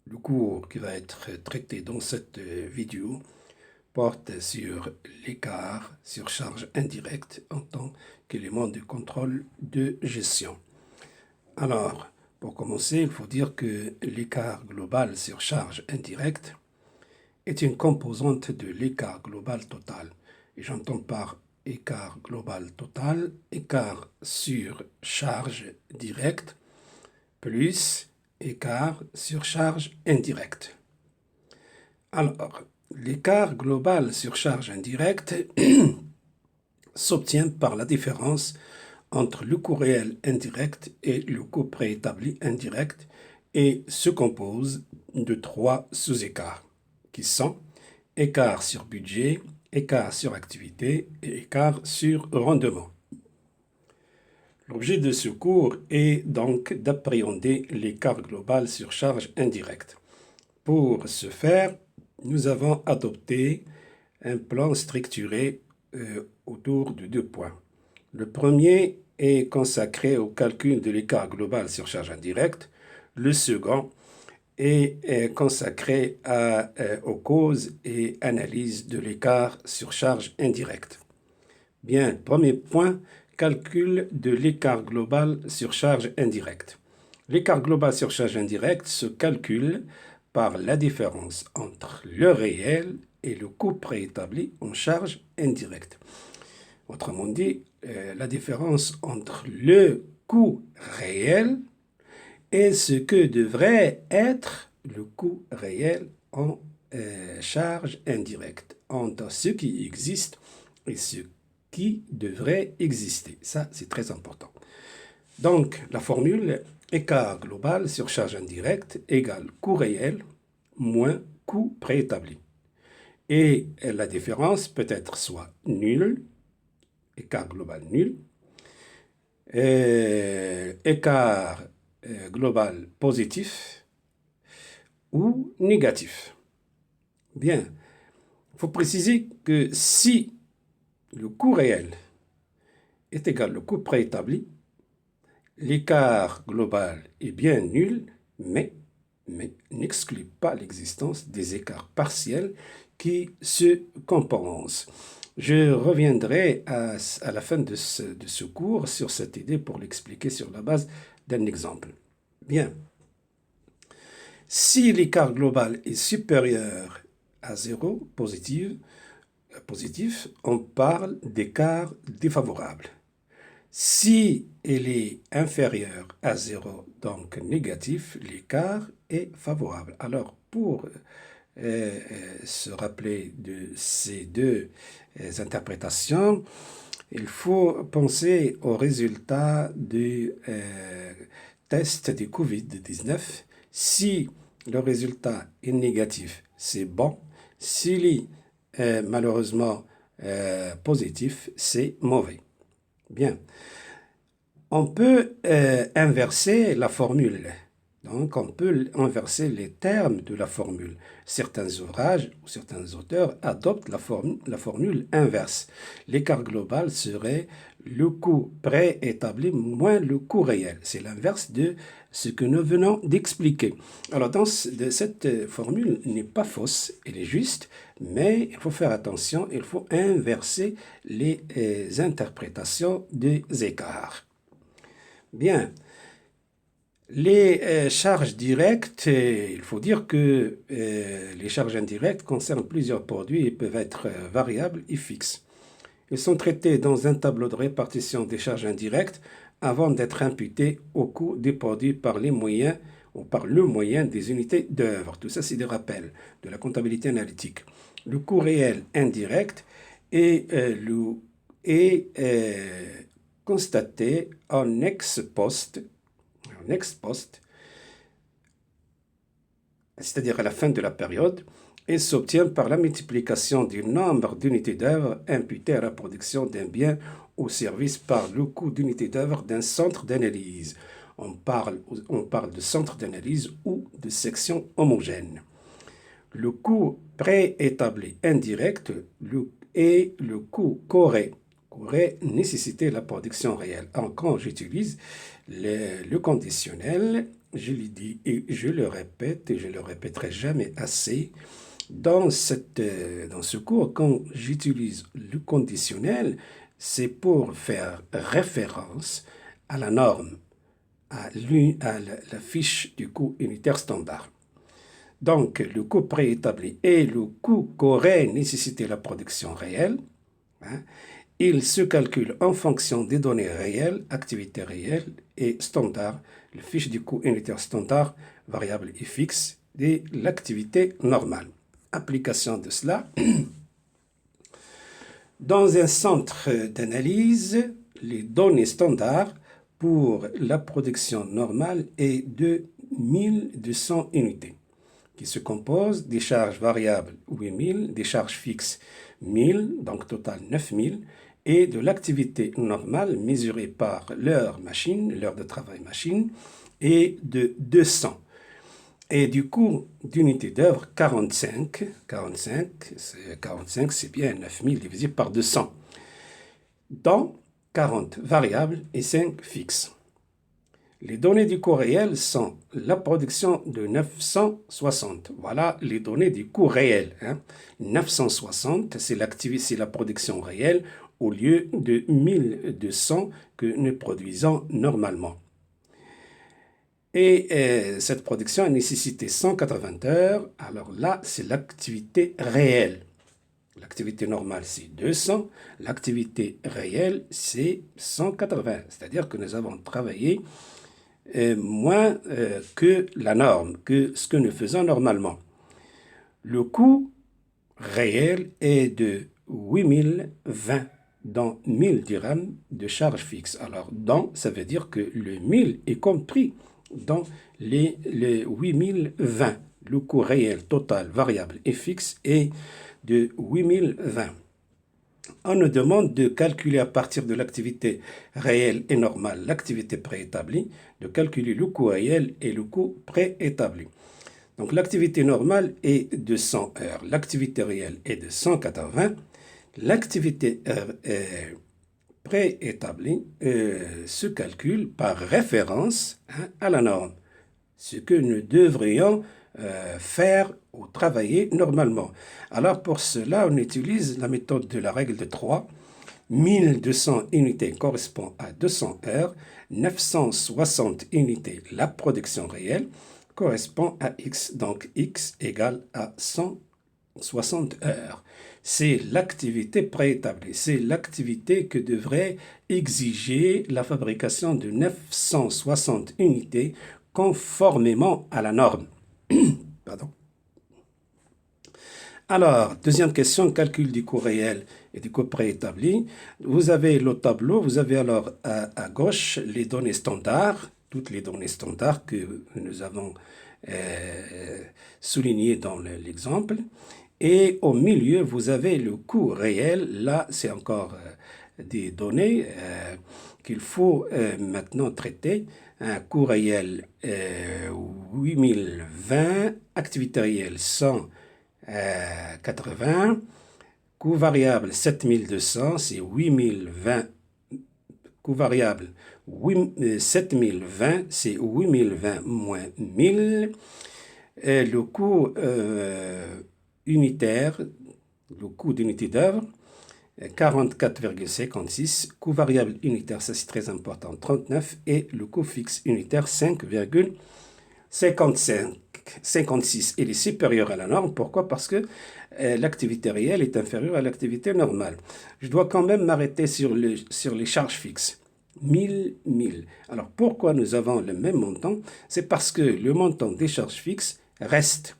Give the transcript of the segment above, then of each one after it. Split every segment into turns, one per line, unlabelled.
Le cours qui va être traité dans cette vidéo porte sur l'écart sur charge indirecte en tant qu'élément de contrôle de gestion. Alors, pour commencer, il faut dire que l'écart global sur charge indirecte est une composante de l'écart global total. Et j'entends par écart global total, écart sur charge directe, plus écart sur charge indirecte. Alors, l'écart global sur charge indirecte s'obtient par la différence entre le coût réel indirect et le coût préétabli indirect et se compose de trois sous-écarts qui sont écart sur budget, écart sur activité et écart sur rendement. L'objet de ce cours est donc d'appréhender l'écart global sur charge indirecte. Pour ce faire, nous avons adopté un plan structuré autour de deux points. Le premier est consacré au calcul de l'écart global sur charge indirecte. Le second est consacré aux causes et analyse de l'écart sur charge indirecte. Bien, premier point, calcul de l'écart global sur charge indirecte. L'écart global sur charge indirecte se calcule par la différence entre le réel et le coût préétabli en charge indirecte. Autrement dit, la différence entre le coût réel et ce que devrait être le coût réel en charge indirecte, entre ce qui existe et ce qui devrait exister. Ça, c'est très important. Donc, la formule écart global sur charge indirecte égale coût réel moins coût préétabli. Et la différence peut être soit nulle, écart global nul, écart global positif ou négatif. Bien, il faut préciser que si le coût réel est égal au coût préétabli, l'écart global est bien nul, mais n'exclut pas l'existence des écarts partiels qui se compensent. Je reviendrai à la fin de ce cours sur cette idée pour l'expliquer sur la base d'un exemple. Bien. Si l'écart global est supérieur à 0, positif, on parle d'écart défavorable. Si il est inférieur à 0, donc négatif, l'écart est favorable. Alors, pour se rappeler de ces deux interprétations, il faut penser aux résultats du test du Covid-19. Si le résultat est négatif, c'est bon. S'il est malheureusement positif, c'est mauvais. Bien. On peut inverser la formule. Donc, on peut inverser les termes de la formule. Certains ouvrages ou certains auteurs adoptent la formule inverse. L'écart global serait le coût préétabli moins le coût réel. C'est l'inverse de ce que nous venons d'expliquer. Alors, cette formule n'est pas fausse, elle est juste, mais il faut faire attention, il faut inverser les interprétations des écarts. Bien. Les charges directes, il faut dire que les charges indirectes concernent plusieurs produits et peuvent être variables et fixes. Ils sont traités dans un tableau de répartition des charges indirectes avant d'être imputés au coût des produits par les moyens ou par le moyen des unités d'œuvre. Tout ça, c'est des rappels de la comptabilité analytique. Le coût réel indirect est constaté en ex post, c'est-à-dire à la fin de la période, et s'obtient par la multiplication du nombre d'unités d'œuvre imputées à la production d'un bien ou service par le coût d'unité d'œuvre d'un centre d'analyse. On parle de centre d'analyse ou de section homogène. Le coût préétabli indirect est le coût qu'aurait nécessité la production réelle. Quand j'utilise le conditionnel, je l'ai dit et je le répète et je le répéterai jamais assez, dans ce cours, quand j'utilise le conditionnel, c'est pour faire référence à la norme, à la fiche du coût unitaire standard. Donc, le coût préétabli et le coût qu'aurait nécessité la production réelle, hein, il se calcule en fonction des données réelles, activités réelles et standard, la fiche du coût unitaire standard, variable et fixe, de l'activité normale. Application de cela. Dans un centre d'analyse, les données standards pour la production normale est de 1200 unités, qui se compose des charges variables 8000, des charges fixes 1000, donc total 9000, et de l'activité normale mesurée par l'heure machine, l'heure de travail machine, est de 200. Et du coût d'unité d'œuvre, 45, c'est bien 9000 divisé par 200, dont 40 variables et 5 fixes. Les données du coût réel sont la production de 960. Voilà les données du coût réel. 960, c'est la production réelle au lieu de 1200 que nous produisons normalement. Et cette production a nécessité 180 heures. Alors là, c'est l'activité réelle. L'activité normale, c'est 200. L'activité réelle, c'est 180. C'est-à-dire que nous avons travaillé moins que la norme, que ce que nous faisons normalement. Le coût réel est de 8020 dans 1000 dirhams de charge fixe. Alors, dans, ça veut dire que le 1000 est compris dans les 8020. Le coût réel total variable et fixe est de 8020. On nous demande de calculer à partir de l'activité réelle et normale l'activité préétablie, de calculer le coût réel et le coût préétabli. Donc l'activité normale est de 100 heures, l'activité réelle est de 180. L'activité préétablie se calcule par référence à la norme, ce que nous devrions faire ou travailler normalement. Alors pour cela, on utilise la méthode de la règle de 3. 1200 unités correspond à 200 heures, 960 unités, la production réelle, correspond à X, donc X égale à 160 heures. C'est l'activité préétablie, c'est l'activité que devrait exiger la fabrication de 960 unités conformément à la norme. Pardon. Alors, deuxième question, calcul du coût réel et du coût préétabli. Vous avez le tableau, vous avez alors à gauche les données standards, toutes les données standards que nous avons soulignées dans l'exemple. Et au milieu, vous avez le coût réel. Là, c'est encore des données qu'il faut maintenant traiter. Un coût réel 8020, activité réelle 180, coût variable 7200, c'est 8020, coût variable 7020, c'est 8020 moins 1000. Et le coût unitaire, le coût d'unité d'œuvre, 44,56, coût variable unitaire, ça c'est très important, 39, et le coût fixe unitaire, 5,56. Il est supérieur à la norme. Pourquoi? Parce que l'activité réelle est inférieure à l'activité normale. Je dois quand même m'arrêter sur les charges fixes. 1000. Alors pourquoi nous avons le même montant? C'est parce que le montant des charges fixes reste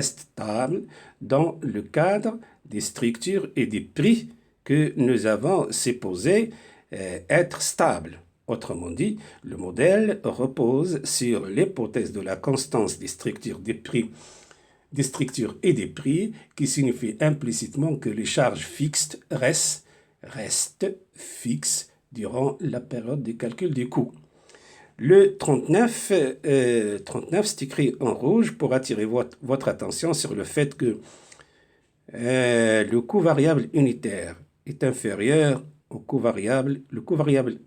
stable dans le cadre des structures et des prix que nous avons supposés être stables. Autrement dit, le modèle repose sur l'hypothèse de la constance des structures et des prix, qui signifie implicitement que les charges fixes restent fixes durant la période de calcul des coûts. Le 39, c'est écrit en rouge pour attirer votre attention sur le fait que le coût variable unitaire est inférieur au coût variable. Le coût variable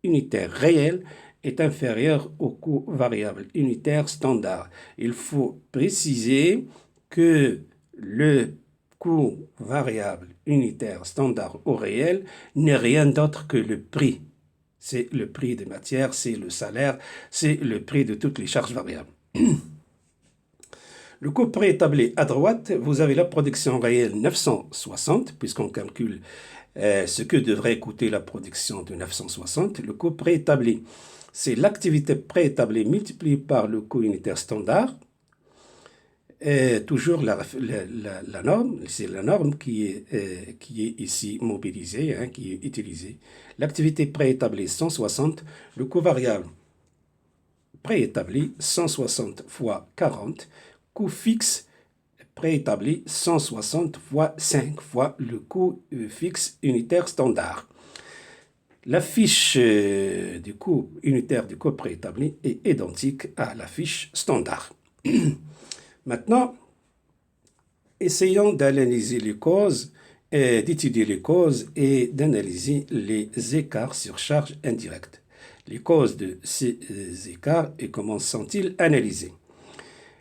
unitaire réel est inférieur au coût variable unitaire standard. Il faut préciser que le coût variable unitaire standard au réel n'est rien d'autre que le prix. C'est le prix des matières, c'est le salaire, c'est le prix de toutes les charges variables. Le coût préétabli à droite, vous avez la production réelle 960, puisqu'on calcule ce que devrait coûter la production de 960. Le coût préétabli, c'est l'activité préétablie multipliée par le coût unitaire standard. Toujours la norme, c'est la norme qui est ici mobilisée, hein, qui est utilisée. L'activité préétablie 160, le coût variable préétabli 160 fois 40, coût fixe préétabli 160 fois 5 fois le coût fixe unitaire standard. La fiche du coût unitaire du coût préétabli est identique à la fiche standard. Maintenant, essayons d'analyser les causes, d'étudier les causes et d'analyser les écarts sur charge indirecte. Les causes de ces écarts et comment sont-ils analysés?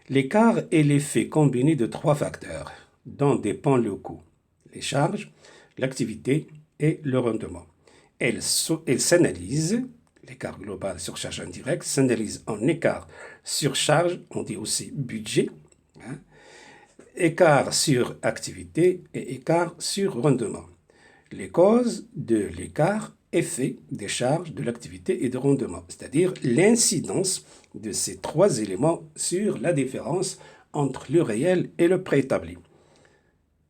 L'écart est l'effet combiné de trois facteurs dont dépend le coût: les charges, l'activité et le rendement. Elle s'analyse, l'écart global sur charge indirecte s'analyse en écart sur charge, on dit aussi budget, hein, écart sur activité et écart sur rendement. Les causes de l'écart, effet des charges, de l'activité et de rendement, c'est-à-dire l'incidence de ces trois éléments sur la différence entre le réel et le préétabli.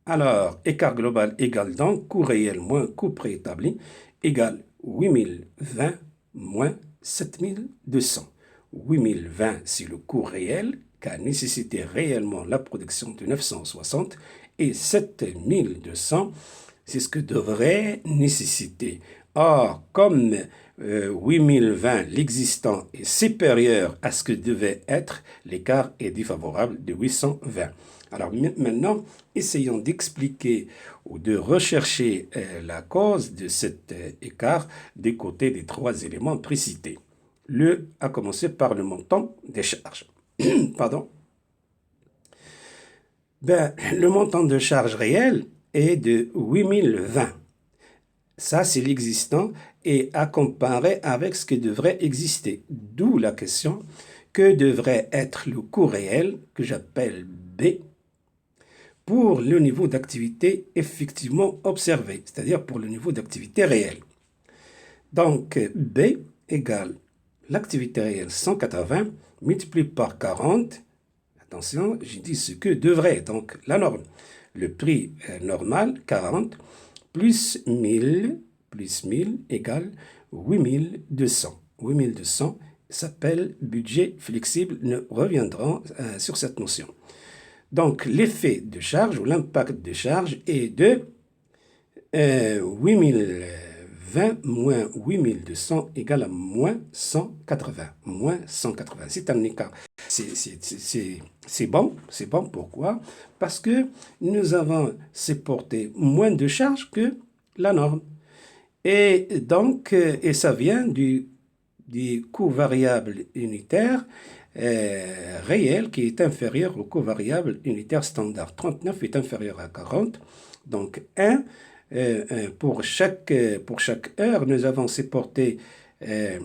Alors, écart global égale donc coût réel moins coût préétabli égale 8020 moins 7200. 8020, c'est le coût réel qu'a nécessité réellement la production de 960 et 7200, c'est ce que devrait nécessiter. Or, comme 8020, l'existant, est supérieur à ce que devait être, l'écart est défavorable de 820. Alors maintenant, essayons d'expliquer ou de rechercher la cause de cet écart des côtés des trois éléments précités. À commencer par le montant des charges. Pardon. Le montant de charge réel est de 8020. Ça, c'est l'existant et à comparer avec ce qui devrait exister. D'où la question, que devrait être le coût réel, que j'appelle B, pour le niveau d'activité effectivement observé, c'est-à-dire pour le niveau d'activité réelle. Donc, B égale l'activité réelle 180 multiplié par 40. Attention, j'ai dit ce que devrait, donc la norme. Le prix normal, 40, plus 1000 égale 8200. 8200 s'appelle budget flexible. Nous reviendrons sur cette notion. Donc, l'effet de charge ou l'impact de charge est de 8020 moins 8200 égale à moins 180. Moins 180. C'est un écart. C'est bon. Pourquoi? Parce que nous avons supporté moins de charges que la norme. Et donc, ça vient du coût variable unitaire réel qui est inférieur au coût variable unitaire standard. 39 est inférieur à 40. Donc, 1, pour chaque heure, nous avons supporté 1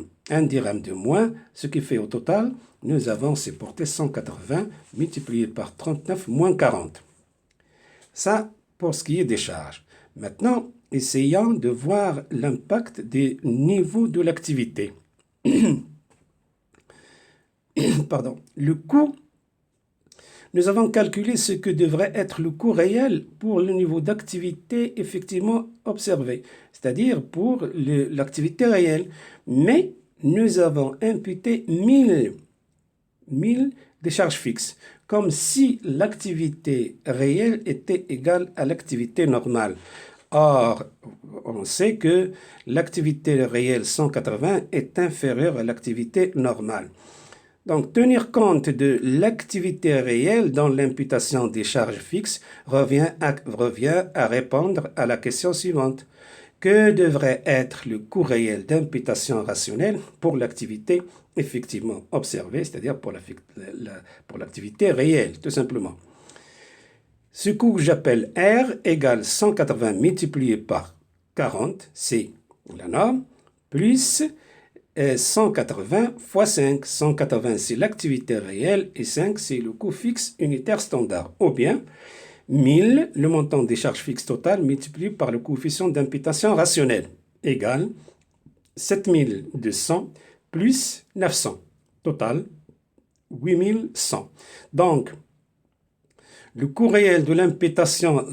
dirham de moins, ce qui fait au total, nous avons supporté 180 multiplié par 39 moins 40. Ça, pour ce qui est des charges. Maintenant, essayons de voir l'impact des niveaux de l'activité. Pardon. Le coût, nous avons calculé ce que devrait être le coût réel pour le niveau d'activité effectivement observé, c'est-à-dire pour l'activité réelle. Mais nous avons imputé 1000 des charges fixes, comme si l'activité réelle était égale à l'activité normale. Or, on sait que l'activité réelle 180 est inférieure à l'activité normale. Donc, tenir compte de l'activité réelle dans l'imputation des charges fixes revient à répondre à la question suivante. Que devrait être le coût réel d'imputation rationnelle pour l'activité effectivement observée, c'est-à-dire pour l'activité réelle, tout simplement. Ce coût que j'appelle R égale 180 multiplié par 40, c'est la norme, plus 180 fois 5. 180, c'est l'activité réelle et 5, c'est le coût fixe unitaire standard. Ou bien 1000, le montant des charges fixes totales multiplié par le coefficient d'imputation rationnelle, égale 7200 plus 900. Total, 8100. Donc, le coût réel de l'imputation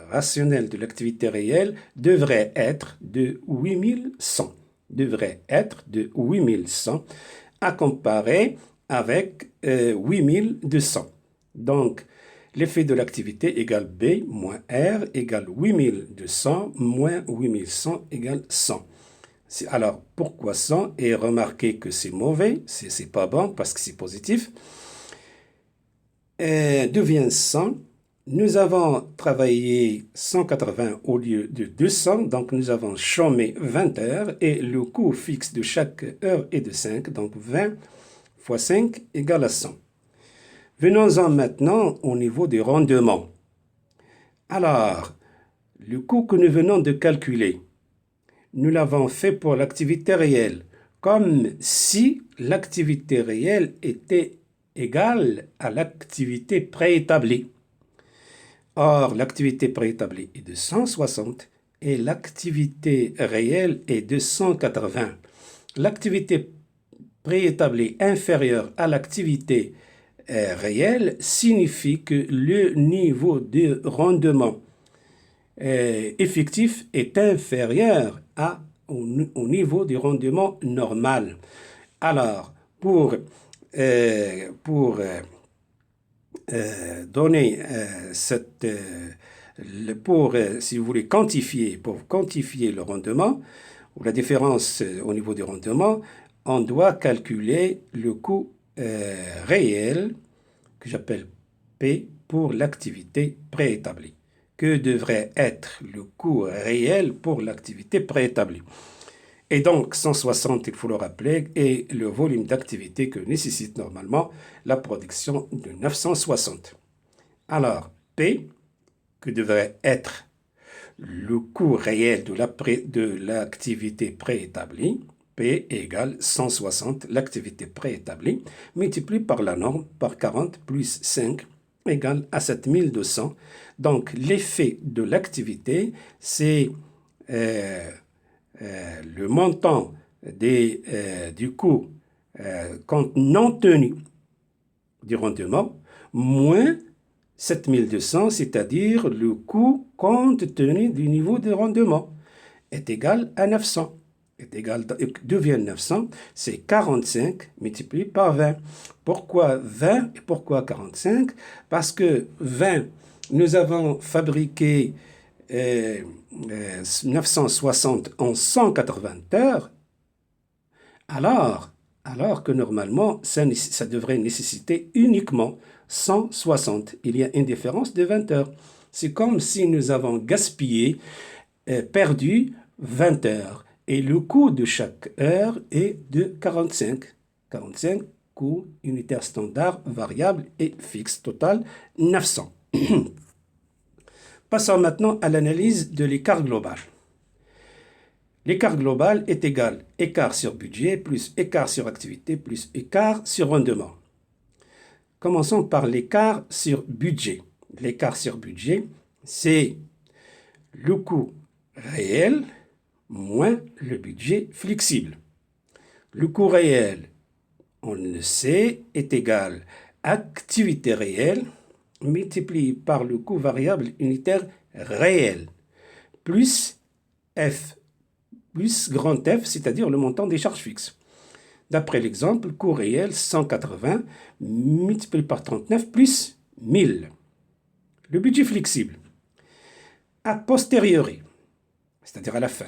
rationnelle de l'activité réelle devrait être de 8100. Devrait être de 8100 à comparer avec 8200. Donc, l'effet de l'activité égale B moins R égale 8200 moins 8100 égale 100. Alors, pourquoi 100? Et remarquez que c'est mauvais, c'est pas bon parce que c'est positif. Devient 100. Nous avons travaillé 180 au lieu de 200, donc nous avons chômé 20 heures et le coût fixe de chaque heure est de 5, donc 20 fois 5 égale à 100. Venons-en maintenant au niveau des rendements. Alors, le coût que nous venons de calculer, nous l'avons fait pour l'activité réelle, comme si l'activité réelle était égale à l'activité préétablie. Or, l'activité préétablie est de 160 et l'activité réelle est de 180. L'activité préétablie inférieure à l'activité réelle signifie que le niveau de rendement effectif est inférieur au niveau du rendement normal. Alors, pour donner si vous voulez quantifier le rendement ou la différence au niveau du rendement, on doit calculer le coût réel que j'appelle P pour l'activité préétablie. Que devrait être le coût réel pour l'activité préétablie? Et donc, 160, il faut le rappeler, est le volume d'activité que nécessite normalement la production de 960. Alors, P, que devrait être le coût réel de l'activité préétablie, P égale 160, l'activité préétablie, multiplié par la norme, par 40 plus 5, égale à 7200. Donc, l'effet de l'activité, c'est le montant du coût compte non tenu du rendement moins 7200, c'est-à-dire le coût compte tenu du niveau de rendement, est égal à 900. Devient 900, c'est 45 multiplié par 20. Pourquoi 20 et pourquoi 45? Parce que 20, nous avons fabriqué 960 en 180 heures, alors que normalement, ça devrait nécessiter uniquement 160. Il y a une différence de 20 heures. C'est comme si nous avons gaspillé, perdu 20 heures. Et le coût de chaque heure est de 45. 45, coût unitaire standard, variable et fixe, total 900. Passons maintenant à l'analyse de l'écart global. L'écart global est égal à écart sur budget plus écart sur activité plus écart sur rendement. Commençons par l'écart sur budget. L'écart sur budget, c'est le coût réel moins le budget flexible. Le coût réel, on le sait, est égal à activité réelle multiplié par le coût variable unitaire réel, plus F, plus grand F, c'est-à-dire le montant des charges fixes. D'après l'exemple, coût réel 180 multiplié par 39 plus 1000. Le budget flexible, a posteriori, c'est-à-dire à la fin.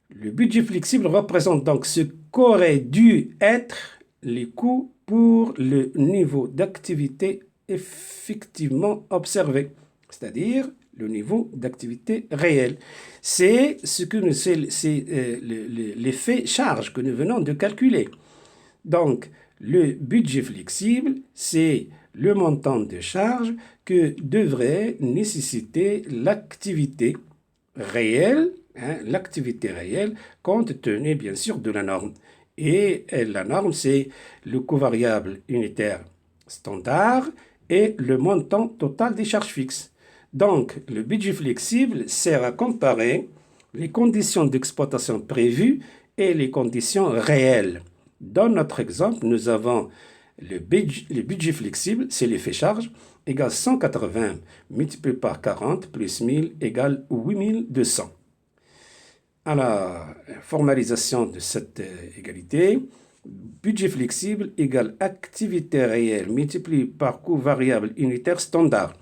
Le budget flexible représente donc ce qu'auraient dû être les coûts pour le niveau d'activité effectivement observé, c'est-à-dire le niveau d'activité réel. C'est l'effet charge que nous venons de calculer. Donc, le budget flexible, c'est le montant de charge que devrait nécessiter l'activité réelle, l'activité réelle, compte tenu bien sûr de la norme. Et la norme, c'est le coût variable unitaire standard et le montant total des charges fixes. Donc, le budget flexible sert à comparer les conditions d'exploitation prévues et les conditions réelles. Dans notre exemple, nous avons le budget flexible, c'est l'effet charge, égale 180 multiplié par 40 plus 1000 égale 8200. Alors, formalisation de cette égalité, budget flexible égale activité réelle multiplié par coût variable unitaire standard.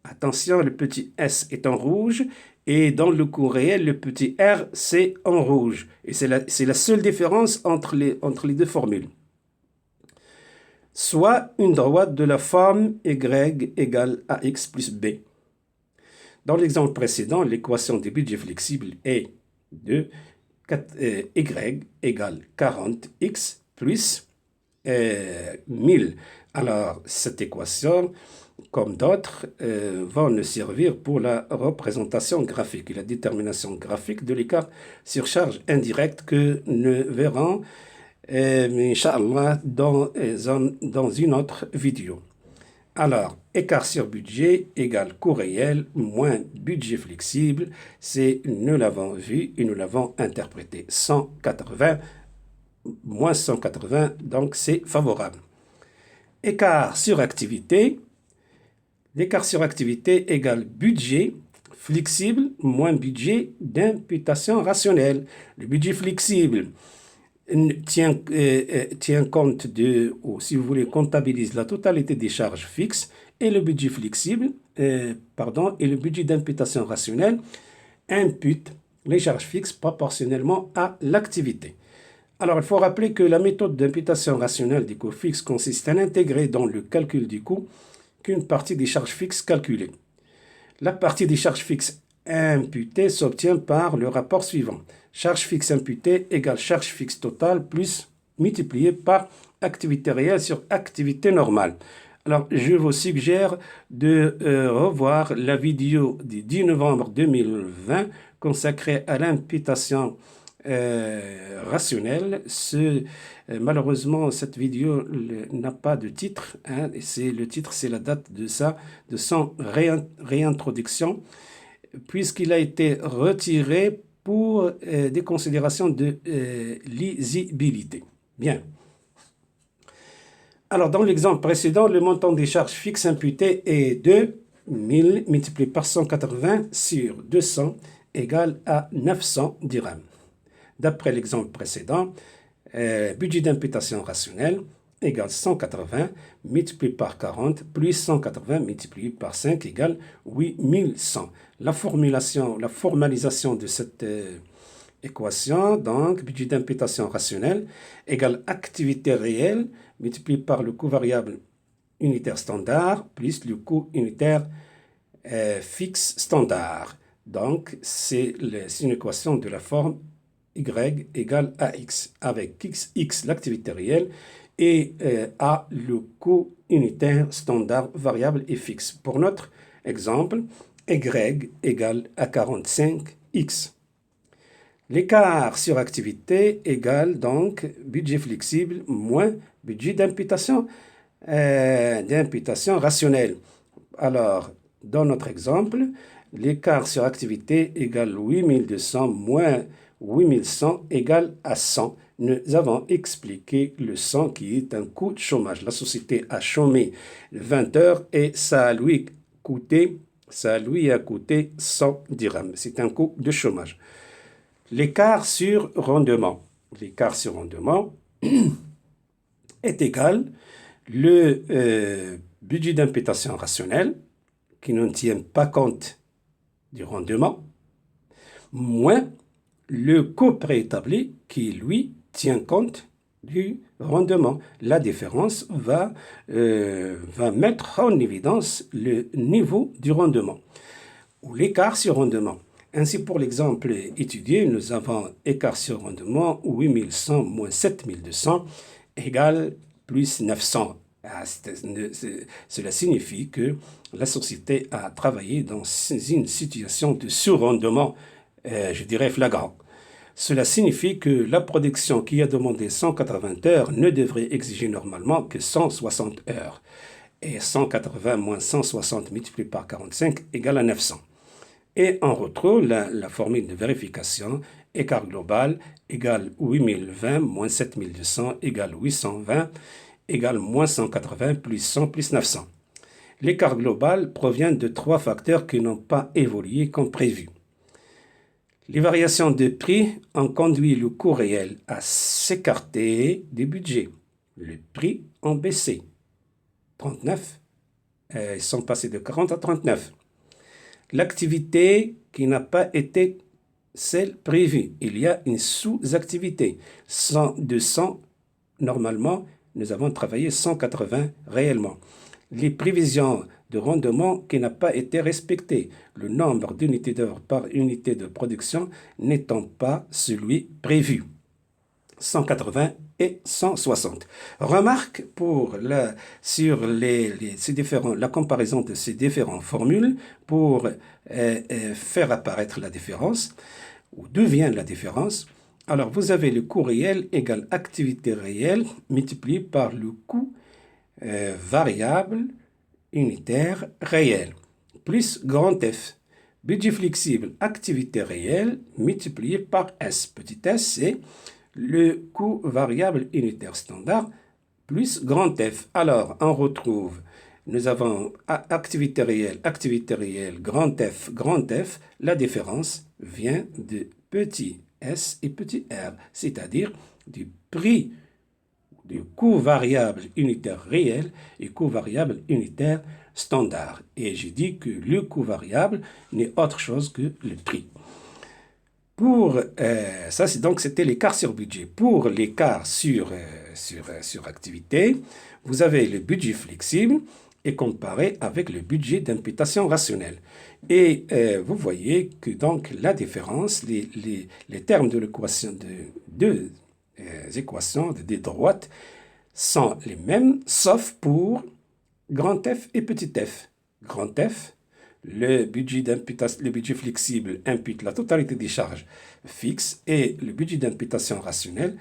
Attention, le petit S est en rouge et dans le coût réel, le petit R, c'est en rouge. Et c'est la seule différence entre les deux formules. Soit une droite de la forme Y égale AX plus B. Dans l'exemple précédent, l'équation du budget flexible est de Y égale 40X plus 1000. Alors, cette équation, comme d'autres, vont nous servir pour la représentation graphique et la détermination graphique de l'écart sur charge indirecte que nous verrons, Inch'Allah, dans une autre vidéo. Alors, écart sur budget égale coût réel moins budget flexible, nous l'avons vu et nous l'avons interprété. 180 moins 180, donc c'est favorable. Écart sur activité. L'écart sur activité égale budget flexible moins budget d'imputation rationnelle. Le budget flexible tient compte ou si vous voulez, comptabilise la totalité des charges fixes et le budget flexible, et le budget d'imputation rationnelle impute les charges fixes proportionnellement à l'activité. Alors, il faut rappeler que la méthode d'imputation rationnelle des coûts fixes consiste à n'intégrer dans le calcul du coût qu'une partie des charges fixes calculées. La partie des charges fixes imputées s'obtient par le rapport suivant. Charge fixe imputée égale charge fixe totale plus multiplié par activité réelle sur activité normale. Alors, je vous suggère de revoir la vidéo du 10 novembre 2020 consacrée à l'imputation rationnelle. Malheureusement, cette vidéo n'a pas de titre. Le titre, c'est la date de son réintroduction, puisqu'il a été retiré pour des considérations de lisibilité. Bien. Alors, dans l'exemple précédent, le montant des charges fixes imputées est de 1000 multiplié par 180 sur 200 égale à 900 dirhams. D'après l'exemple précédent, budget d'imputation rationnelle égale 180 multiplié par 40 plus 180 multiplié par 5 égale 8100. La formalisation de cette équation, donc budget d'imputation rationnelle égale activité réelle multiplié par le coût variable unitaire standard plus le coût unitaire fixe standard. Donc, c'est une équation de la forme Y égale AX, avec X l'activité réelle et A le coût unitaire standard variable et fixe. Pour notre exemple, Y égale à 45X. L'écart sur activité égale donc budget flexible moins budget d'imputation rationnelle. Alors, dans notre exemple, l'écart sur activité égale 8200 moins 8100 égale à 100. Nous avons expliqué le 100 qui est un coût de chômage. La société a chômé 20 heures et ça lui a coûté 100 dirhams. C'est un coût de chômage. L'écart sur rendement. L'écart sur rendement est égal le budget d'imputation rationnelle qui ne tient pas compte du rendement moins le coût préétabli qui, lui, tient compte du rendement. La différence va mettre en évidence le niveau du rendement ou l'écart sur rendement. Ainsi, pour l'exemple étudié, nous avons écart sur rendement 8100 moins 7200 égale plus 900. Cela signifie que la société a travaillé dans une situation de sous-rendement, je dirais flagrant. Cela signifie que la production qui a demandé 180 heures ne devrait exiger normalement que 160 heures. Et 180 moins 160 multiplié par 45 égale à 900. Et on retrouve la formule de vérification, écart global égale 8020 moins 7200 égale 820 égale moins 180 plus 100 plus 900. L'écart global provient de 3 facteurs qui n'ont pas évolué comme prévu. Les variations de prix ont conduit le coût réel à s'écarter du budget. Le prix ont baissé. 39, ils sont passés de 40 à 39. L'activité qui n'a pas été celle prévue. Il y a une sous-activité. 200, normalement, nous avons travaillé 180 réellement. Les prévisions de rendement qui n'a pas été respectées. Le nombre d'unités d'heures par unité de production n'étant pas celui prévu. 180 et 160. Remarque sur la comparaison de ces différentes formules pour faire apparaître la différence, ou d'où vient la différence. Alors, vous avez le coût réel égale activité réelle multiplié par le coût variable unitaire réel, plus grand F. Budget flexible, activité réelle multiplié par S. Petit s, c'est le coût variable unitaire standard plus grand F. Alors, on retrouve, nous avons activité réelle, grand F. La différence vient de petit s et petit r, c'est-à-dire du prix du coût variable unitaire réel et coût variable unitaire standard. Et j'ai dit que le coût variable n'est autre chose que le prix. Pour ça, c'était l'écart sur budget. Pour l'écart sur activité, vous avez le budget flexible et comparé avec le budget d'imputation rationnelle. Et vous voyez que donc la différence, les termes de l'équation de deux équations des droites sont les mêmes, sauf pour grand F et petit f. Grand F, le budget flexible impute la totalité des charges fixes et le budget d'imputation rationnelle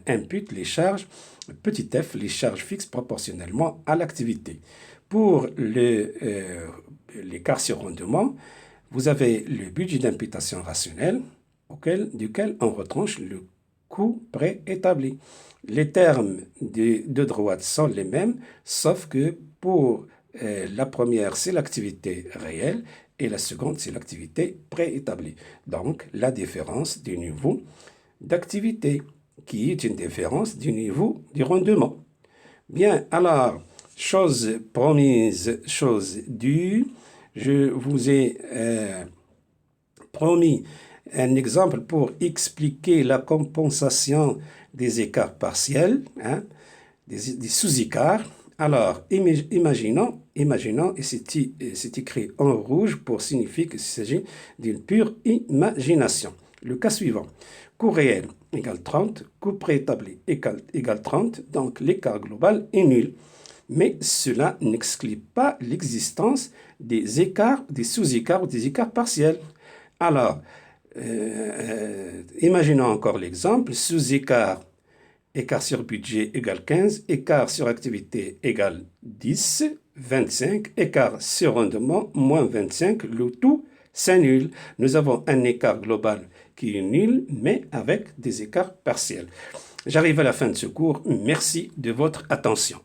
impute les charges, petit f, les charges fixes proportionnellement à l'activité. Pour l'écart sur rendement, vous avez le budget d'imputation rationnelle duquel on retranche le coût préétabli. Les termes de droite sont les mêmes, sauf que pour la première, c'est l'activité réelle et la seconde, c'est l'activité préétablie. Donc, la différence du niveau d'activité, qui est une différence du niveau du rendement. Bien, alors, chose promise, chose due, je vous ai promis un exemple pour expliquer la compensation des écarts partiels, des sous-écarts. Alors, imaginons, et c'est écrit en rouge pour signifier qu'il s'agit d'une pure imagination. Le cas suivant, coût réel égale 30, coût préétabli égale 30, donc l'écart global est nul. Mais cela n'exclut pas l'existence des écarts, des sous-écarts ou des écarts partiels. Alors, imaginons encore l'exemple, sous-écart, écart sur budget égale 15, écart sur activité égale 10, 25, écart sur rendement moins 25, le tout c'est nul. Nous avons un écart global qui est nul, mais avec des écarts partiels. J'arrive à la fin de ce cours. Merci de votre attention.